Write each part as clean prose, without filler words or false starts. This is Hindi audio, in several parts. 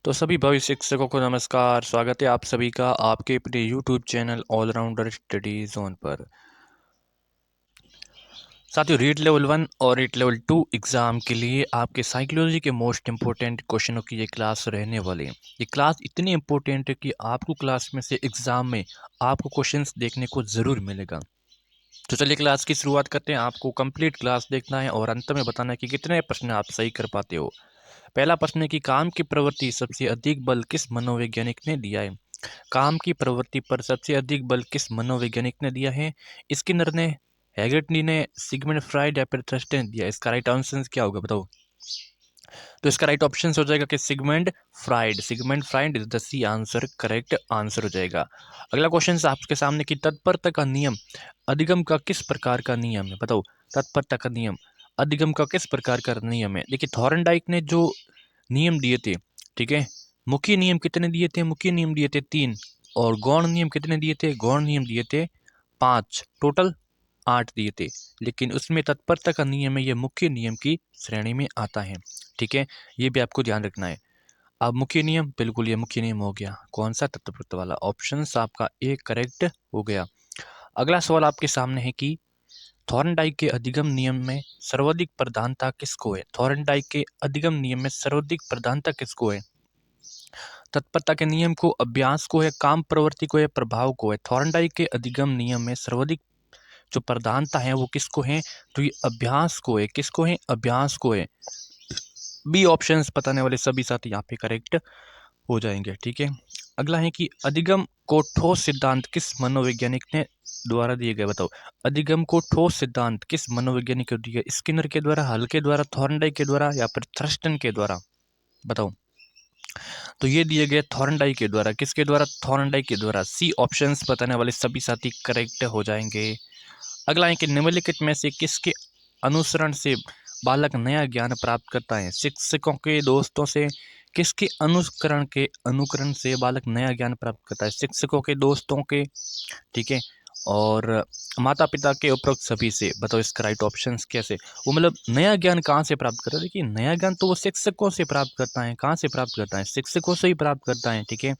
तो सभी भावी शिक्षकों को नमस्कार। स्वागत है आप सभी का आपके अपने YouTube channel allrounder study zone पर। साथियों, रीट लेवल 1 और रीट लेवल 2 एग्ज़ाम के लिए आपके साइकोलॉजी के मोस्ट इंपॉर्टेंट क्वेश्चनों की ये क्लास रहने वाली है। ये क्लास इतनी इंपॉर्टेंट है कि आपको क्लास में से एग्ज़ाम में आपको क्वेश्चंस देखने को ज़रूर मिलेगा। तो चलिए क्लास की शुरुआत करते हैं। आपको कंप्लीट क्लास देखना है और अंत में बताना है कि कितने प्रश्न आप सही कर पाते हो। पहला प्रश्न है कि काम की प्रवृत्ति सबसे अधिक बल किस मनोवैज्ञानिक ने दिया है। काम की प्रवृत्ति पर सबसे अधिक बल किस मनोवैज्ञानिक ने दिया है। स्किनर ने, हैगर्टी ने, सिगमंड फ्राइड या फिर थ्रस्टन ने दिया। इसका राइट आंसर क्या होगा बताओ। तो इसका राइट ऑप्शन हो जाएगा कि Sigmund Freud. Sigmund Freud is the C answer, correct answer हो जाएगा। अगला क्वेश्चन आपके सामने कि तत्परता का नियम अधिगम का किस प्रकार का नियम है बताओ। तत्परता का नियम अधिगम का किस प्रकार का नियम है। देखिए, थॉर्नडाइक ने जो नियम दिए थे, ठीक है, मुख्य नियम कितने दिए थे। मुख्य नियम दिए थे 3 और गौण नियम कितने दिए थे। गौण नियम दिए थे 5, टोटल 8 दिए थे। लेकिन उसमें तत्परता का नियम है, ये मुख्य नियम की श्रेणी में आता है। ठीक है, ये भी आपको ध्यान रखना है। अब मुख्य नियम, बिल्कुल ये मुख्य नियम हो गया। कौन सा, तत्परता वाला। ऑप्शन आपका एक करेक्ट हो गया। अगला सवाल आपके सामने है कि थॉर्नडाइक के अधिगम नियम में सर्वाधिक प्रधानता किसको है। थॉर्नडाइक के अधिगम नियम में सर्वाधिक प्रधानता किसको है। तत्परता के नियम को, अभ्यास को है, काम प्रवृत्ति को है, प्रभाव को है। थॉर्नडाइक के अधिगम नियम में सर्वाधिक जो प्रधानता है वो किसको है। तो ये अभ्यास को है। किसको है, अभ्यास को है। बी ऑप्शंस बताने वाले सभी साथी यहाँ पे करेक्ट हो जाएंगे। ठीक है, अगला है कि अधिगम को ठोस सिद्धांत किस मनोवैज्ञानिक ने द्वारा दिए गए बताओ। अधिगम को ठोस सिद्धांत किस मनोवैज्ञानिक को दिए। स्किनर के द्वारा, हल के द्वारा, थॉर्नडाइक के द्वारा या फिर थ्रस्टन के द्वारा बताओ। तो ये दिए गए थॉर्नडाइक के द्वारा। किसके द्वारा, थॉर्नडाइक के द्वारा। सी ऑप्शंस बताने वाले सभी साथी करेक्ट हो जाएंगे। अगला है कि निम्नलिखित में से किसके अनुसरण से बालक नया ज्ञान प्राप्त करता है। शिक्षकों के, दोस्तों से, किसके अनुकरण से बालक नया ज्ञान प्राप्त करता है। शिक्षकों के, दोस्तों के, ठीक है, और माता पिता के, उपरोक्त सभी से बताओ। इसका राइट ऑप्शन कैसे, वो मतलब नया ज्ञान कहाँ से प्राप्त करता है। देखिए, नया ज्ञान तो वो शिक्षकों से प्राप्त करता है। कहाँ से प्राप्त करता है, शिक्षकों से ही प्राप्त करता है। ठीक है,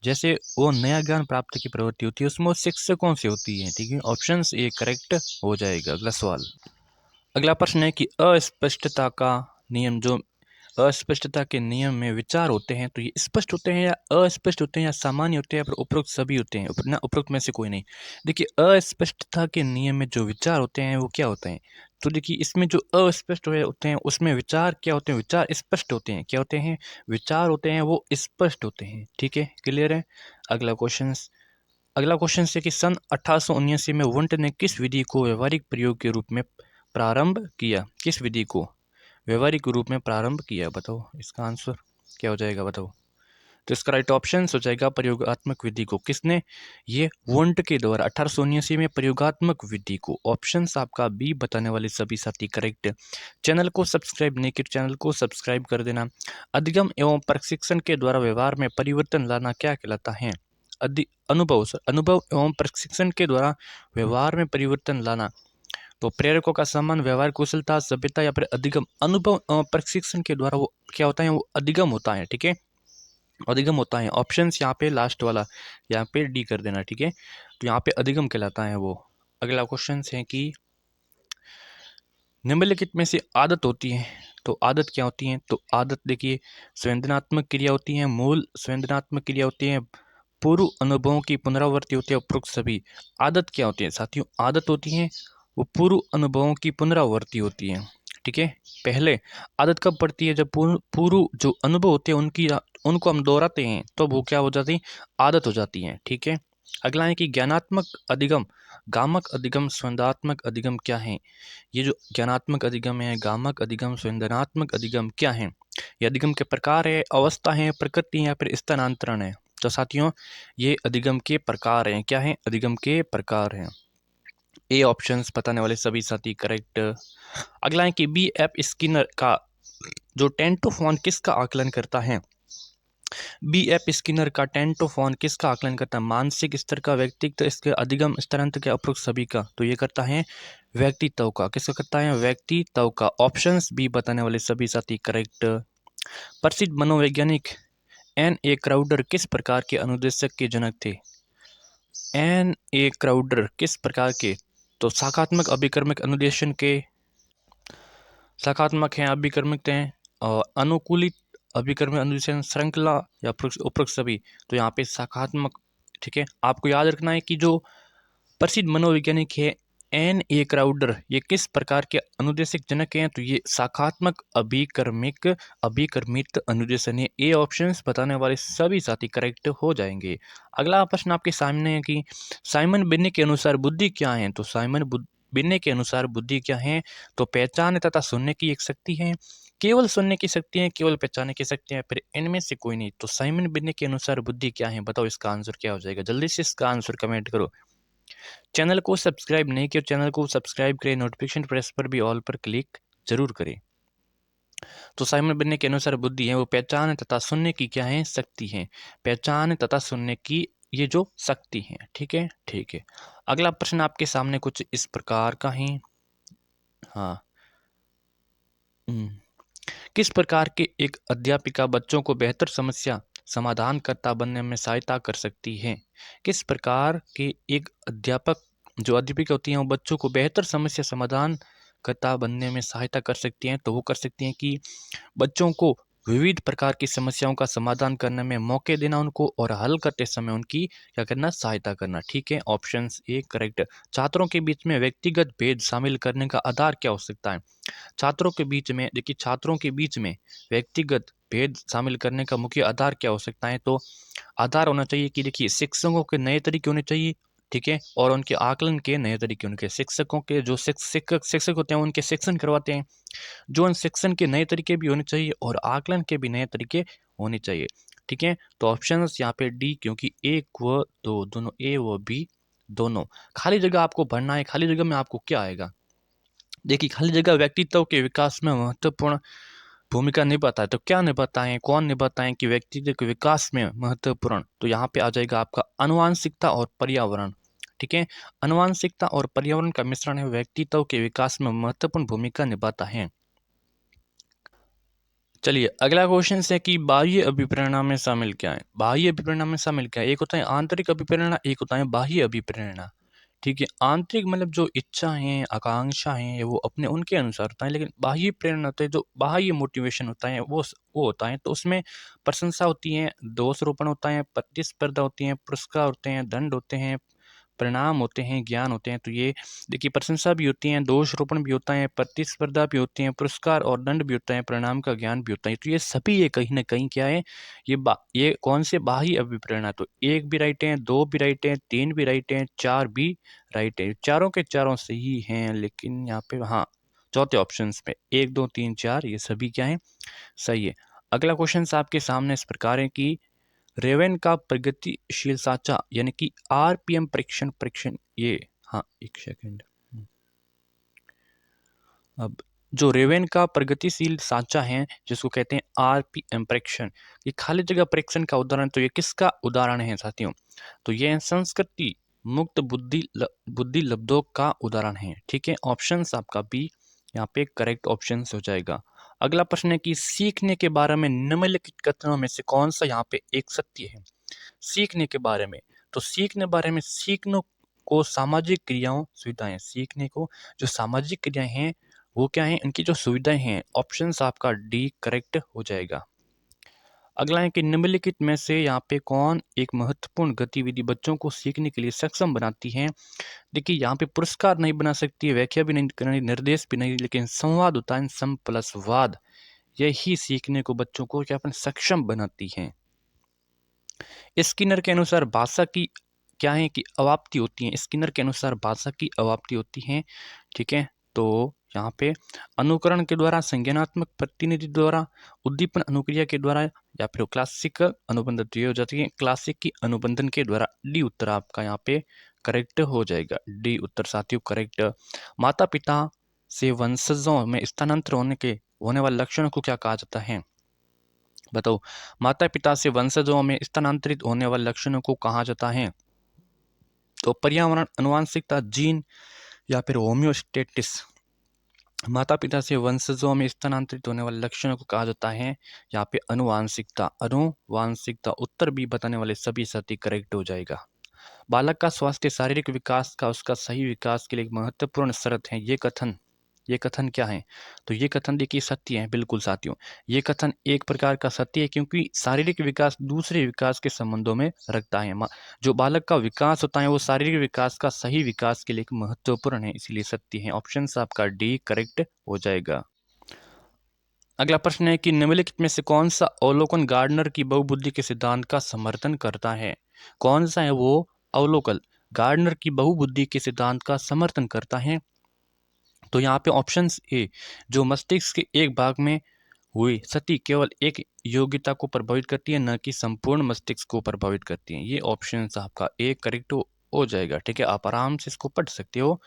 जैसे वो नया ज्ञान प्राप्त की प्रवृत्ति होती है उसमें वो शिक्षकों से होती है। ठीक है, ऑप्शन ए करेक्ट हो जाएगा। अगला सवाल, अगला प्रश्न है कि अस्पष्टता का नियम, जो अस्पष्टता के नियम में विचार होते हैं तो ये स्पष्ट होते हैं या अस्पष्ट होते हैं या सामान्य होते हैं या फिर उपरोक्त सभी होते हैं। ना, उपरोक्त में से कोई नहीं। देखिए, अस्पष्टता के नियम में जो विचार होते हैं वो क्या होते हैं। तो देखिए, इसमें जो अस्पष्ट होते हैं उसमें विचार क्या होते हैं। विचार स्पष्ट होते हैं। क्या होते हैं, विचार होते हैं वो स्पष्ट होते हैं। ठीक है, क्लियर है। अगला क्वेश्चन है कि सन 1879 में वुंट ने किस विधि को व्यवहारिक प्रयोग के रूप में प्रारंभ किया। किस विधि को व्यवहारिक रूप में प्रारंभ किया बताओ। इसका आंसर क्या हो जाएगा बताओ। तो इसका राइट ऑप्शन हो जाएगा प्रयोगात्मक विधि को। किसने, ये वुंट के द्वारा 1879 में प्रयोगात्मक विधि को। ऑप्शन आपका बी बताने वाले सभी साथी करेक्ट। चैनल को सब्सक्राइब नहीं किया, चैनल को सब्सक्राइब कर देना। अधिगम एवं प्रशिक्षण के द्वारा व्यवहार में परिवर्तन लाना क्या कहलाता है। अनुभव एवं प्रशिक्षण के द्वारा व्यवहार में परिवर्तन लाना। तो प्रेरकों का सम्मान, व्यवहार कुशलता, सभ्यता या फिर अधिगम। अनुभव एवं प्रशिक्षण के द्वारा वो क्या होता है, वो अधिगम होता है। ठीक है, अधिगम होता है। ऑप्शंस यहाँ पे लास्ट वाला यहाँ पे डी कर देना। ठीक है, तो यहाँ पे अधिगम कहलाता है वो। अगला क्वेश्चन है कि निम्नलिखित में से आदत होती है तो आदत क्या होती है। तो आदत देखिए, संवेदनात्मक क्रिया होती है, मूल संवेदनात्मक क्रिया होती है, पूर्व अनुभवों की पुनरावृत्ति होती है, उपरोक्त सभी। आदत क्या होती है साथियों, आदत होती है वो पूर्व अनुभवों की पुनरावृत्ति होती है। ठीक है, पहले आदत कब पड़ती है, जब पूर्व जो अनुभव होते हैं उनको हम दोहराते हैं तो वो क्या हो जाती है, आदत हो जाती है। ठीक है, अगला है कि ज्ञानात्मक अधिगम, गामक अधिगम, संवेदनात्मक अधिगम क्या है। ये जो ज्ञानात्मक अधिगम है, गामक अधिगम, संवेदनात्मक अधिगम क्या है। ये अधिगम के प्रकार है, अवस्था है, प्रकृति है या फिर स्थानांतरण है। तो साथियों, ये अधिगम के प्रकार हैं। क्या है, अधिगम के प्रकार हैं। ए ऑप्शंस बताने वाले सभी साथी करेक्ट। अगला है कि बी एफ स्किनर का जो टेंटोफॉन किसका आकलन करता है। बी एफ स्किनर का टेंटोफॉन किसका आकलन करता है। मानसिक स्तर का, व्यक्तित्व, इसके अधिगम स्तरांत के, उपरोक्त सभी का। तो ये करता है व्यक्तित्व का। किसका करता है, व्यक्तित्व का। ऑप्शंस बी बताने वाले सभी साथी करेक्ट। प्रसिद्ध मनोवैज्ञानिक एन ए क्राउडर किस प्रकार के अनुदेशक के जनक थे? एन ए क्राउडर किस प्रकार के? तो शाखात्मक अभिकर्मक अनुदेशन के शाखात्मक हैं, अभिकर्मक हैं और अनुकूलित अभिकर्मक अनुदेशन श्रृंखला या उपरोक्त सभी। तो यहाँ पे शाखात्मक। ठीक है, आपको याद रखना है कि जो प्रसिद्ध मनोवैज्ञानिक है एन ए क्राउडर, ये किस प्रकार के अनुदेशक जनक हैं? तो ये शाखात्मक अभिकर्मित अनुदेशन है। ए ऑप्शंस बताने वाले सभी साथी करेक्ट हो जाएंगे। अगला प्रश्न आपके सामने है कि साइमन बिन्ने के अनुसार बुद्धि क्या है? तो बिन्ने के अनुसार बुद्धि क्या है? तो पहचान तथा सुनने की एक शक्ति है, केवल सुनने की शक्ति है, केवल पहचानने की शक्ति है, फिर इनमें से कोई नहीं। तो साइमन बिन्ने के अनुसार बुद्धि क्या है? बताओ इसका आंसर क्या हो जाएगा? जल्दी से इसका आंसर कमेंट करो। चैनल को सब्सक्राइब नहीं किया, चैनल को सब्सक्राइब करें, नोटिफिकेशन प्रेस पर भी ऑल पर क्लिक जरूर करें। तो साइमन बिन्ने के अनुसार बुद्धि है वो पहचान तथा सुनने की क्या है? शक्ति है। पहचान तथा सुनने की ये जो शक्ति है। ठीक है, ठीक है। अगला प्रश्न आपके सामने कुछ इस प्रकार का है। हाँ, किस प्रकार के एक अध्यापिका बच्चों को बेहतर समस्या समाधानकर्ता बनने में सहायता कर सकती है? किस प्रकार के एक अध्यापिका होती हैं वो बच्चों को बेहतर समस्या समाधानकर्ता बनने में सहायता कर सकती हैं? तो वो कर सकती हैं कि बच्चों को विविध प्रकार की समस्याओं का समाधान करने में मौके देना उनको, और हल करते समय उनकी क्या करना? सहायता करना। ठीक है, ऑप्शन ए करेक्ट। छात्रों के बीच में व्यक्तिगत भेद शामिल करने का आधार क्या हो सकता है? छात्रों के बीच में देखिए, छात्रों के बीच में व्यक्तिगत भेद शामिल करने का मुख्य आधार क्या हो सकता है? तो आधार होना चाहिए कि देखिए शिक्षकों के नए तरीके होने चाहिए। ठीक है, और उनके आकलन के नए तरीके, उनके शिक्षकों के जो शिक्षक होते हैं उनके शिक्षण करवाते हैं, जो उन शिक्षण के नए तरीके भी होने चाहिए और आकलन के भी नए तरीके होने चाहिए। ठीक है, तो ऑप्शन यहाँ पे डी, क्योंकि एक व दो दोनों, ए व बी दोनों। खाली जगह आपको भरना है। खाली जगह में आपको क्या आएगा? देखिए, खाली जगह व्यक्तित्व के विकास में महत्वपूर्ण भूमिका निभाता है। तो क्या निभाता है, कौन निभाता है कि व्यक्तित्व के विकास में महत्वपूर्ण? तो यहाँ पे आ जाएगा आपका आनुवांशिकता और पर्यावरण। ठीक है, आनुवांशिकता और पर्यावरण का मिश्रण है व्यक्तित्व के विकास में महत्वपूर्ण भूमिका निभाता है। चलिए, अगला क्वेश्चन है कि बाह्य अभिप्रेरणा में शामिल क्या है? बाह्य अभिप्रेरणा में शामिल क्या है? एक होता है आंतरिक अभिप्रेरणा, एक होता है बाह्य अभिप्रेरणा। ठीक है, आंतरिक मतलब जो इच्छा है, आकांक्षा है, वो अपने उनके अनुसार होता है, लेकिन बाह्य प्रेरणा होता है जो बाह्य मोटिवेशन होता है वो होता है। तो उसमें प्रशंसा होती है, दोषारोपण होता है, प्रतिस्पर्धा होती है, पुरस्कार होते हैं, दंड होते हैं, परिणाम होते हैं, ज्ञान होते हैं। तो ये देखिए, प्रशंसा भी होती है, दोषारोपण भी होता है, प्रतिस्पर्धा भी होती है, पुरस्कार और दंड भी होता है, परिणाम का ज्ञान भी होता है। तो ये सभी ये कहीं ना कहीं क्या है? ये कौन से बाह्य अभिप्रेरणा? तो एक भी राइट है, दो भी राइट है, तीन भी राइट है, चार भी राइट है। चारों के चारों सही हैं, लेकिन यहाँ पे हाँ, चौथे ऑप्शन पे एक दो तीन चार ये सभी क्या है? सही है। अगला क्वेश्चन आपके सामने इस प्रकार है कि रेवेन का प्रगतिशील साचा यानी कि आरपीएम परीक्षण ये, हाँ एक सेकंड। अब जो रेवेन का प्रगतिशील साचा है जिसको कहते हैं आरपीएम परीक्षण, ये खाली जगह परीक्षण का उदाहरण, तो ये किसका उदाहरण है साथियों? तो ये संस्कृति मुक्त बुद्धि लब्धों का उदाहरण है। ठीक है, ऑप्शन आपका बी यहाँ पे करेक्ट ऑप्शन हो जाएगा। अगला प्रश्न है कि सीखने के बारे में निम्नलिखित कथनों में से कौन सा यहाँ पे एक सत्य है? सीखने के बारे में, तो सीखने बारे में, सीखने को सामाजिक क्रियाओं सुविधाएं, सीखने को जो सामाजिक क्रियाएं हैं वो क्या है? इनकी जो सुविधाएं हैं, ऑप्शन आपका डी करेक्ट हो जाएगा। अगला है कि निम्नलिखित में से यहाँ पे कौन एक महत्वपूर्ण गतिविधि बच्चों को सीखने के लिए सक्षम बनाती है? देखिए, यहाँ पे पुरस्कार नहीं बना सकती है, व्याख्या भी नहीं करनी, निर्देश भी नहीं, लेकिन संवाद होता है, सम प्लस वाद, यही सीखने को बच्चों को क्या अपन सक्षम बनाती है। स्किनर के अनुसार भाषा की क्या है कि अवाप्ति होती है? स्किनर के अनुसार भाषा की अवाप्ति होती है। ठीक है, तो यहाँ पे अनुकरण के द्वारा, संज्ञानात्मक प्रतिनिधि द्वारा, उद्दीपन अनुक्रिया के द्वारा, या फिर क्लासिकल अनुबंध, तो ये हो जाती है क्लासिक की अनुबंधन के द्वारा। डी उत्तर आपका यहाँ पे करेक्ट हो जाएगा। डी उत्तर साथियों करेक्ट। माता पिता से वंशजों में स्थानांतर होने वाले लक्षणों को क्या कहा जाता है? बताओ, माता पिता से वंशजों में स्थानांतरित होने वाले लक्षणों को कहा जाता है? तो पर्यावरण, अनुवांशिकता, जीन, या फिर होम्योस्टेटिस। माता पिता से वंशजों में स्थानांतरित होने वाले लक्षणों को कहा जाता है यहाँ पे अनुवांशिकता। अनुवांशिकता उत्तर बी बताने वाले सभी सही करेक्ट हो जाएगा। बालक का स्वास्थ्य शारीरिक विकास का उसका सही विकास के लिए एक महत्वपूर्ण शर्त है। ये कथन क्या है? तो ये कथन देखिए सत्य है, बिल्कुल साथियों। ये कथन एक प्रकार का सत्य है क्योंकि शारीरिक विकास दूसरे विकास के संबंधों में रखता है। जो बालक का विकास होता है वो शारीरिक विकास का सही विकास के लिए एक महत्वपूर्ण है, इसलिए सत्य है। ऑप्शन आपका डी करेक्ट हो जाएगा। अगला प्रश्न है कि निम्नलिखित में से कौन सा अवलोकन गार्डनर की बहुबुद्धि के सिद्धांत का समर्थन करता है? कौन सा है वो अवलोकन गार्डनर की बहुबुद्धि के सिद्धांत का समर्थन करता है? तो यहाँ पे ऑप्शंस ए, जो मस्तिष्क के एक भाग में हुई सती केवल एक योग्यता को प्रभावित करती है, न कि संपूर्ण मस्तिष्क को प्रभावित करती है। ये ऑप्शन आपका ए करेक्ट हो जाएगा। ठीक है, आप आराम से इसको पढ़ सकते हो।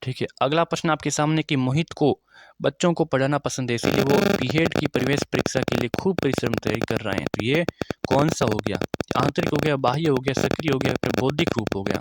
ठीक है, अगला प्रश्न आपके सामने कि मोहित को बच्चों को पढ़ाना पसंद है, इसलिए वो बीएड की प्रवेश परीक्षा के लिए खूब परिश्रम तैयारी कर रहे हैं। तो ये कौन सा हो गया? आंतरिक हो गया, बाह्य हो गया, सक्रिय हो गया, फिर बौद्धिक रूप हो गया?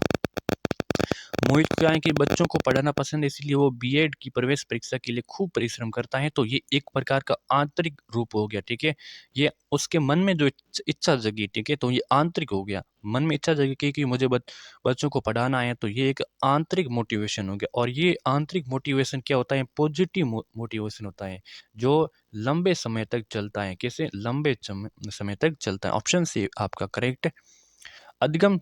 मोहित को क्या है कि बच्चों को पढ़ाना पसंद है, इसलिए वो बीएड की प्रवेश परीक्षा के लिए खूब परिश्रम करता है। तो ये एक प्रकार का आंतरिक रूप हो गया। ठीक है, ये उसके मन में जो इच्छा जगी, ठीक है, तो ये आंतरिक हो गया। मन में इच्छा जगी कि मुझे बच्चों को पढ़ाना है, तो ये एक आंतरिक मोटिवेशन हो गया। और ये आंतरिक मोटिवेशन क्या होता है? पॉजिटिव मोटिवेशन होता है, जो लंबे समय तक चलता है। कैसे? लंबे समय तक चलता है। ऑप्शन सी आपका करेक्ट। अधिगम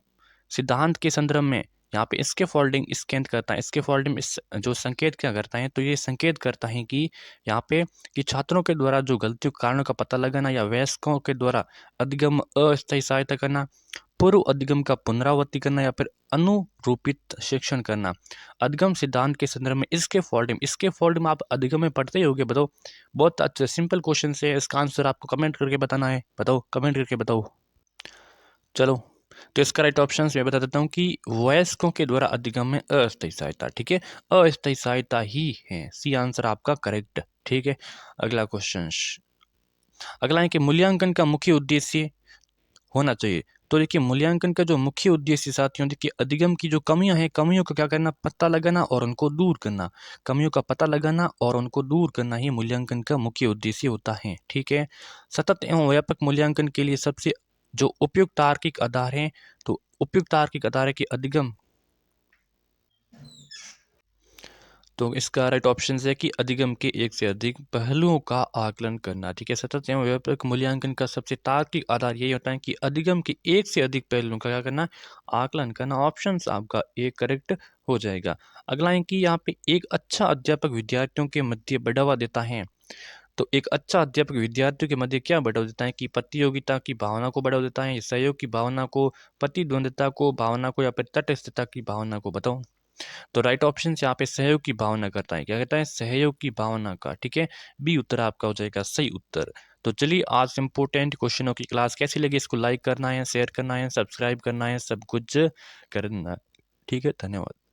सिद्धांत के संदर्भ में यहाँ पे इसके फोल्डिंग स्कैन करता है। इसके फोल्डिंग इस जो संकेत क्या करता है? तो ये संकेत करता है कि यहाँ पे कि छात्रों के द्वारा जो गलतियों के कारणों का पता लगाना, या वयस्कों के द्वारा अधिगम अस्थायी सहायता करना, पूर्व अधिगम का पुनरावृत्ति करना, या फिर अनुरूपित शिक्षण करना। अधिगम सिद्धांत के संदर्भ में इसके फोल्डिंग आप अधिगम में पढ़ते ही होगे। बताओ, बहुत अच्छा सिंपल क्वेश्चन है। इसका आंसर आपको कमेंट करके बताना है। बताओ, कमेंट करके बताओ। चलो, तो इसका राइट ऑप्शन मैं बता देता हूँ कि वयस्कों के द्वारा अधिगम में अस्थायी सहायता। ठीक है, अस्थायी सहायता ही है। सी आंसर आपका करेक्ट। ठीक है, अगला क्वेश्चन। अगला है कि मूल्यांकन का मुख्य उद्देश्य होना चाहिए। तो देखिए, मूल्यांकन का जो मुख्य उद्देश्य साथियों, देखिए अधिगम की जो कमियां हैं, कमियों को क्या करना? पता लगाना और उनको दूर करना। कमियों का पता लगाना और उनको दूर करना ही मूल्यांकन का मुख्य उद्देश्य होता है। ठीक है, सतत एवं व्यापक मूल्यांकन के लिए सबसे जो उपयुक्त तार्किक आधार है, तो उपयुक्त तार्किक आधार है कि अधिगम। तो इसका राइट ऑप्शन है कि अधिगम के एक से अधिक पहलुओं का आकलन करना। ठीक है, सतत एवं व्यापक मूल्यांकन का सबसे तार्किक आधार यही होता है कि अधिगम के एक से अधिक पहलुओं का क्या करना? आकलन करना। ऑप्शन आपका एक करेक्ट हो जाएगा। अगला है कि यहाँ पे एक अच्छा अध्यापक विद्यार्थियों के मध्य बढ़ावा देता है। तो एक अच्छा अध्यापक विद्यार्थियों के मध्य क्या बढ़ावा देता है? कि प्रतियोगिता की भावना को बढ़ावा देता है, सहयोग की भावना को, प्रतिद्वंद्विता को भावना को, या फिर तटस्थता की भावना को? बताओ। तो राइट ऑप्शन यहाँ पे सहयोग की भावना करता है। क्या कहता है? सहयोग की भावना का। ठीक है, बी उत्तर आपका हो जाएगा सही उत्तर। तो चलिए, आज इंपोर्टेंट क्वेश्चनों की क्लास कैसी लगी? इसको लाइक करना है, शेयर करना है, सब्सक्राइब करना है, सब कुछ करना। ठीक है, धन्यवाद।